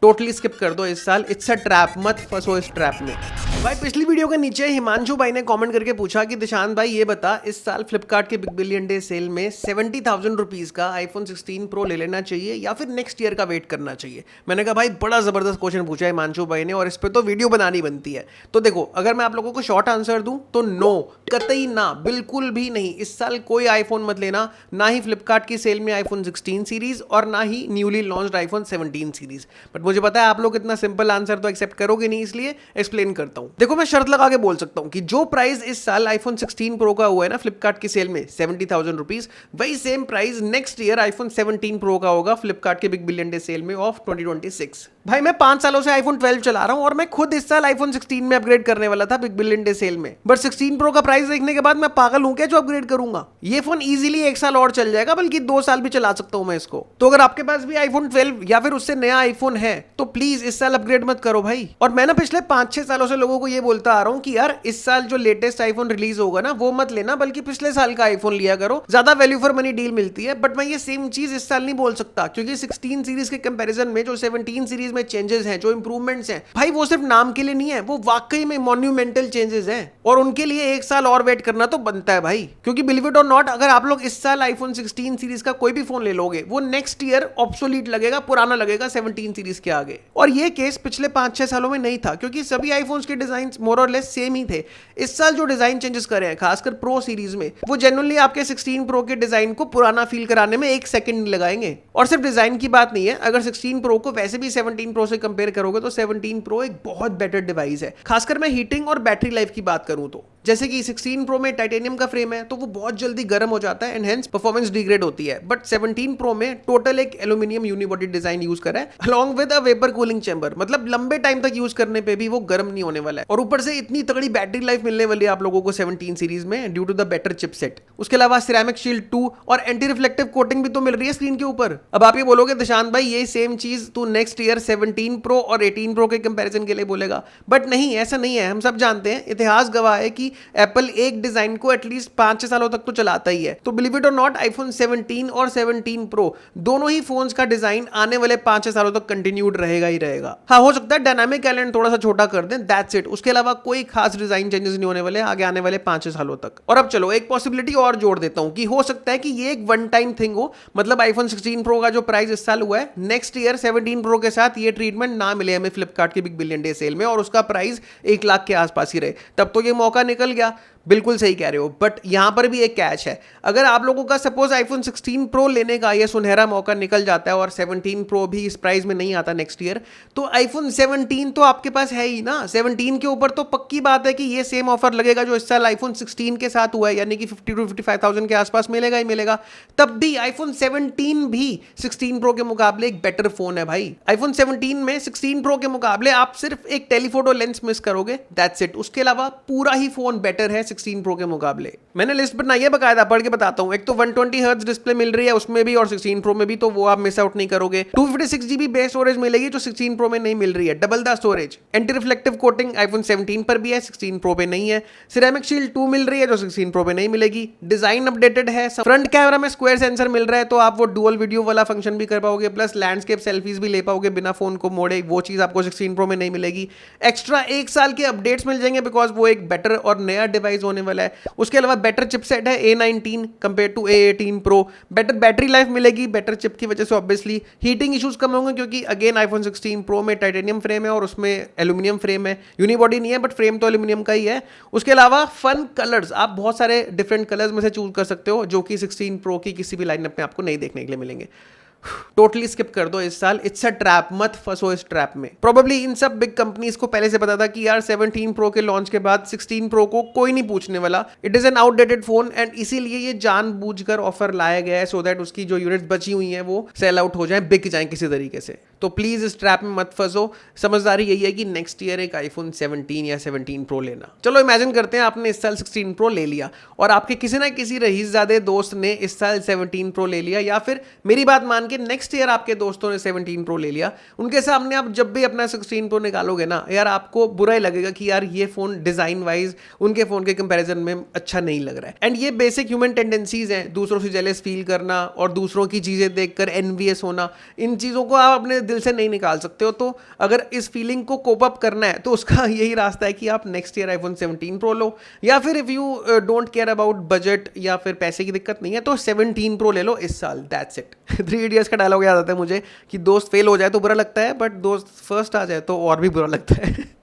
Totally skip कर दो इस साल, इट्स अ ट्रैप, मत फंसो इस ट्रैप में। भाई पिछली वीडियो के नीचे हिमांशु भाई ने कमेंट करके पूछा कि दिशांत भाई ये बता, इस साल फ्लिपकार्ट के बिग बिलियन डे सेल में 70,000 रुपीज का आईफोन 16 प्रो ले लेना चाहिए या फिर नेक्स्ट ईयर का वेट करना चाहिए। मैंने कहा भाई बड़ा जबरदस्त क्वेश्चन पूछा है हिमांशु भाई ने और इस पर तो वीडियो बनानी बनती है। तो देखो, अगर मैं आप लोगों को शॉर्ट आंसर दूं तो नो, कतई ना, बिल्कुल भी नहीं। इस साल कोई आईफोन मत लेना, ना ही फ्लिपकार्ट की सेल में आईफोन 16 सीरीज और ना ही newly launched iPhone 17 series. But मुझे पता है आप लोग इतना सिंपल आंसर तो एक्सेप्ट करोगे नहीं, इसलिए एक्सप्लेन करता हूं। देखो, मैं शर्त लगा के बोल सकता हूं कि जो प्राइस इस साल आईफोन 16 प्रो का हुआ है ना फ्लिपकार्ट की सेल में 70,000 रुपीज, वही same price next year iPhone 17 pro का होगा फ्लिपकार्ट के बिग बिलियन डे सेल में ऑफ 2026। भाई मैं 5 सालों से आईफोन 12 चला रहा हूं और मैं खुद इस साल आईफोन 16 में अपग्रेड करने वाला था बिग बिलियन डे सेल में, बट 16 प्रो का प्राइस देखने के बाद मैं पागल हूं क्या जो अपग्रेड करूंगा। ये फोन इजीली 1 साल और चल जाएगा, बल्कि 2 साल भी चला सकता हूं मैं इसको। तो अगर आपके पास भी आईफोन 12 या फिर उससे नया आईफोन है तो प्लीज इस साल अपग्रेड मत करो भाई। और मैं ना पिछले 5-6 सालों से लोगों को ये बोलता आ रहा हूं कि यार इस साल जो लेटेस्ट आईफोन रिलीज होगा ना वो मत लेना, बल्कि पिछले साल का आईफोन लिया करो, ज्यादा वैल्यू फॉर मनी डील मिलती है। बट मैं ये सेम चीज इस साल नहीं बोल सकता, क्योंकि 16 सीरीज के कंपैरिजन में जो 17 सीरीज में चेंजेस हैं, जो इंप्रूवमेंट्स हैं, भाई वो सिर्फ नाम के लिए नहीं है, वो वाकई में मॉन्यूमेंटल चेंजेस हैं और उनके लिए 1 साल और वेट करना तो बनता है भाई। क्योंकि बिलीव इट और नॉट, अगर आप लोग इस साल आईफोन 16 सीरीज का कोई भी फोन ले लोगे वो नेक्स्ट ईयर ऑब्सोलीट लगेगा, पुराना लगेगा 17 सीरीज के आगे। और ये केस पिछले 5-6 सालों में नहीं था, क्योंकि सभी आईफोन्स के डिजाइन मोर और लेस सेम ही थे। इस साल जो डिजाइन चेंजेस करे हैं खासकर प्रो सीरीज में, वो जेन्युइनली आपके 16 प्रो के डिजाइन को पुराना फील कराने में 1 सेकंड नहीं लगाएंगे। और सिर्फ डिजाइन की बात नहीं है, अगर 16 प्रो को वैसे भी 17 प्रो से कंपेयर करोगे तो 17 प्रो एक बहुत बेटर डिवाइस है। खासकर मैं हीटिंग और बैटरी लाइफ की बात करूं तो, जैसे कि 16 प्रो में टाइटेनियम का फ्रेम है तो वो बहुत जल्दी गर्म हो जाता है एंड हेंस परफॉर्मेंस डिग्रेड होती है। बट 17 प्रो में टोटल एक एल्यूमिनियम यूनिबॉडी डिजाइन यूज करा है along with a vapour cooling chamber, मतलब लंबे टाइम तक यूज करने पे भी वो गर्म नहीं होने वाला है। और ऊपर से इतनी तगड़ी बैटरी लाइफ मिलने वाली है आप लोगों को 17 सीरीज में due to the better chipset. उसके अलावा सिरेमिक शील्ड 2 और एंटी रिफ्लेक्टिव कोटिंग भी तो मिल रही है स्क्रीन के ऊपर। अब आप ये बोलोगे दिशांत भाई ये सेम चीज तू नेक्स्ट ईयर 17 प्रो और 18 प्रो के कंपैरिजन के लिए बोलेगा, बट नहीं, ऐसा नहीं है। हम सब जानते हैं, इतिहास गवाह है कि एप्पल एक डिजाइन को एटलीस्ट 5-6 सालों तक तो चलाता ही है। तो बिलीव इट और नॉट, आईफोन 17 और 17 प्रो दोनों ही फोन्स का डिजाइन आने वाले 5-6 सालों तक कंटिन्यूड रहेगा ही रहेगा। हाँ, हो सकता है डायनामिक आइलैंड थोड़ा सा छोटा कर दें, दैट्स इट। उसके अलावा कोई खास डिजाइन चेंजेस नहीं होने वाले आगे आने वाले 5-6 सालों तक। और अब चलो एक पॉसिबिलिटी और जोड़ देता हूं कि हो सकता है कि ये एक वन टाइम थिंग हो, मतलब आईफोन 16 प्रो का जो प्राइस इस साल हुआ है, नेक्स्ट ईयर 17 प्रो के साथ ये ट्रीटमेंट ना मिले हमें फ्लिपकार्ट के बिग बिलियन डे सेल में और उसका प्राइस 1 लाख के आसपास ही रहे, तब तो ये मौका निकल गया। बिल्कुल सही कह रहे हो, बट यहां पर भी एक कैच है। अगर आप लोगों का सपोज आईफोन 16 प्रो लेने का ये सुनहरा मौका निकल जाता है और 17 प्रो भी इस प्राइस में नहीं आता नेक्स्ट ईयर, तो आईफोन 17 तो आपके पास है ही ना। 17 के ऊपर तो पक्की बात है कि ये सेम ऑफर लगेगा जो इस साल आईफोन 16 के साथ हुआ है, यानी कि 50 to 55,000 के आसपास मिलेगा ही मिलेगा। तब भी आईफोन 17 भी 16 प्रो के मुकाबले एक बेटर फोन है भाई। आईफोन 17 में 16 प्रो के मुकाबले आप सिर्फ एक टेलीफोटो लेंस मिस करोगे, दैट्स इट। उसके अलावा पूरा ही फोन बेटर है 16 प्रो के मुकाबले। मैंने लिस्ट बनाई है बकायदा, पढ़ के बताता हूं। एक तो 120 हर्ट्ज डिस्प्ले मिल रही है उसमें भी और 16 प्रो में भी, तो वो आप मिस आउट नहीं करोगे। 256 GB बेस स्टोरेज मिलेगी जो 16 प्रो में नहीं मिल रही है, double the storage. Anti reflective coating iPhone 17 पर भी है, 16 प्रो पे नहीं है। सिरेमिक शील्ड 2 मिल रही है जो 16 प्रो में नहीं मिलेगी। डिजाइन अपडेटेड है, फ्रंट कैमरा में स्क्वायर सेंसर मिल रहा है तो आप वो डुअल वीडियो वाला फंक्शन भी कर पाओगे, प्लस लैंडस्केप सेल्फीज भी ले पाओगे बिना फोन को मोड़े, वो चीज आपको 16 प्रो में नहीं मिलेगी। एक्स्ट्रा 1 साल के अपडेट्स मिल जाएंगे बिकॉज वो एक बेटर और नया डिवाइस होने वाला है। उसके अलावा बेटर चिपसेट है A19 compare to A18 pro. Better battery life मिलेगी बेटर चिप की वजह से, ऑब्वियसली हीटिंग इश्यूज कम होंगे क्योंकि अगेन आईफोन 16 प्रो में टाइटेनियम फ्रेम है और उसमें एल्यूमिनियम फ्रेम है, यूनिबॉडी नहीं है बट फ्रेम तो एल्यूमिनियम का ही है। उसके अलावा फन कलर्स, आप बहुत सारे डिफरेंट कलर्स में से चूज कर सकते हो जो कि 16 प्रो की किसी भी लाइनअप में आपको नहीं देखने के लिए मिलेंगे। टोटली स्किप कर दो इस साल, इट्स अ ट्रैप, मत फंसो इस ट्रैप में। प्रोबेबली इन सब बिग कंपनीज को पहले से पता था कि यार 17 प्रो के लॉन्च के बाद 16 प्रो को कोई नहीं पूछने वाला, it is an outdated phone, and इसीलिए ये जानबूझकर ऑफर लाया गया है सो दैट उसकी जो यूनिट्स बची हुई हैं वो सेल आउट हो जाए, बिक जाए किसी तरीके से। तो प्लीज इस ट्रैप में मत फंसो। समझदारी यही है कि नेक्स्ट ईयर एक आईफोन 17 या 17 प्रो लेना। चलो इमेजिन करते हैं आपने इस साल 16 प्रो ले लिया और आपके किसी ना किसी रईसजादे दोस्त ने इस साल 17 प्रो ले लिया, या फिर मेरी बात मान के नेक्स्ट ईयर आपके दोस्तों ने 17 प्रो ले लिया। उनके सामने आप जब भी अपना 16 प्रो निकालोगे ना, यार आपको बुरा ही लगेगा कि यार ये फोन डिजाइन वाइज उनके फोन के कंपैरिजन में अच्छा नहीं लग रहा है। एंड ये बेसिक ह्यूमन टेंडेंसीज हैं, दूसरों से जेलस फील करना और दूसरों की चीजें देखकर एनवियस होना। इन चीजों को आप अपने दिल से नहीं निकाल सकते हो। तो अगर इस फीलिंग को कोप अप करना है तो उसका यही रास्ता है कि आप नेक्स्ट ईयर आईफोन 17 प्रो लो, या फिर if you don't care about budget या फिर पैसे की दिक्कत नहीं है तो 17 प्रो ले लो इस साल, दैट्स इट। 3 इडियट्स का डायलॉग याद आता है मुझे कि दोस्त फेल हो जाए तो बुरा लगता है, बट दोस्त फर्स्ट आ जाए तो और भी बुरा लगता है।